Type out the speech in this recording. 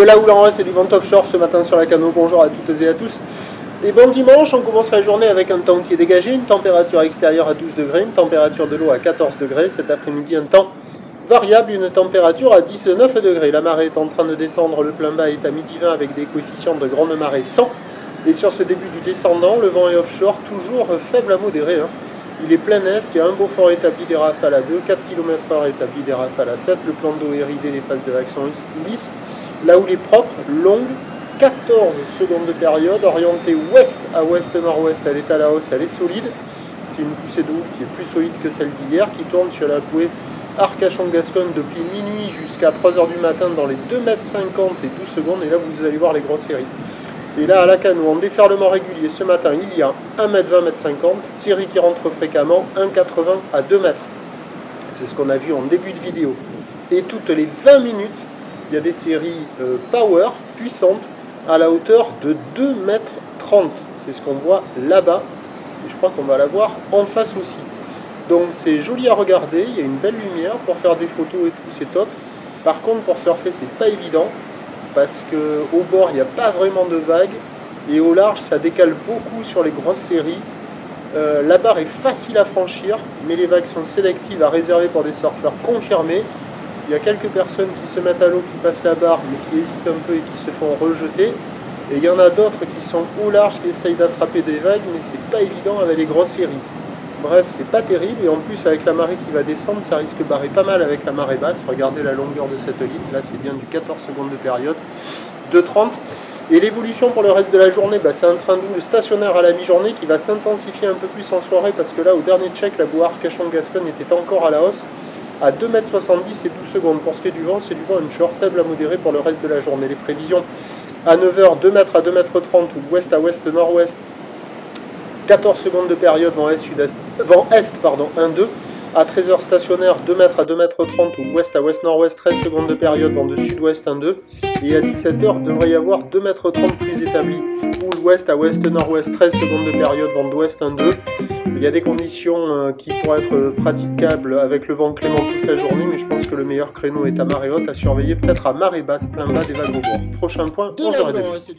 là où l'on reste, c'est du vent offshore ce matin sur la Cano. Bonjour à toutes et à tous. Et bon dimanche, on commence la journée avec un temps qui est dégagé, une température extérieure à 12 degrés, une température de l'eau à 14 degrés. Cet après-midi, un temps variable, une température à 19 degrés. La marée est en train de descendre, le plein bas est à midi 20 avec des coefficients de grande marée 100. Et sur ce début du descendant, le vent est offshore, toujours faible à modéré. Il est plein est, il y a un beau fort établi des rafales à 2, 4 km/h établi des rafales à 7. Le plan d'eau est ridé, les phases de vagues sont lisses. Là où il est propre, longue, 14 secondes de période, orientée ouest à ouest-nord-ouest, elle est à la hausse, elle est solide. C'est une poussée d'eau qui est plus solide que celle d'hier, qui tourne sur la bouée Arcachon-Gascogne depuis minuit jusqu'à 3h du matin dans les 2,50 m et 12 secondes. Et là, vous allez voir les grosses séries. Et là, à la Cano, en déferlement régulier, ce matin, il y a 1,20 m, 1,50 m, série qui rentre fréquemment, 1,80 m à 2 mètres. C'est ce qu'on a vu en début de vidéo. Et toutes les 20 minutes, il y a des séries power, puissantes, à la hauteur de 2,30 m. C'est ce qu'on voit là-bas. Et je crois qu'on va la voir en face aussi. Donc c'est joli à regarder, il y a une belle lumière, pour faire des photos et tout, c'est top. Par contre, pour surfer, c'est pas évident. Parce qu'au bord, il n'y a pas vraiment de vagues, et au large, ça décale beaucoup sur les grosses séries. La barre est facile à franchir, mais les vagues sont sélectives à réserver pour des surfeurs confirmés. Il y a quelques personnes qui se mettent à l'eau, qui passent la barre, mais qui hésitent un peu et qui se font rejeter. Et il y en a d'autres qui sont au large, qui essayent d'attraper des vagues, mais c'est pas évident avec les grosses séries. Bref, c'est pas terrible, et en plus avec la marée qui va descendre, ça risque de barrer pas mal avec la marée basse. Regardez la longueur de cette ligne, là c'est bien du 14 secondes de période, 2,30. Et l'évolution pour le reste de la journée, c'est un train doux stationnaire à la mi-journée qui va s'intensifier un peu plus en soirée, parce que là au dernier check, la bouée Arcachon-Gascogne était encore à la hausse, à 2,70 m et 12 secondes. Pour ce qui est du vent, c'est du vent onshore faible à modéré pour le reste de la journée. Les prévisions à 9 h, 2 m à 2,30 m ou ouest à ouest-nord-ouest, 14 secondes de période, vent est, 1,2. À 13 h stationnaire, 2 m à 2,30 m ou ouest à ouest-nord-ouest, 13 secondes de période, vent de sud-ouest 1,2. Et à 17 h, devrait y avoir 2,30 m plus établi, ou ouest à ouest-nord-ouest, 13 secondes de période, vent d'ouest 1,2. Il y a des conditions qui pourraient être praticables avec le vent clément toute la journée, mais je pense que le meilleur créneau est à marée haute, à surveiller peut-être à marée basse, plein bas des vagues au bord. Prochain point, 11h30.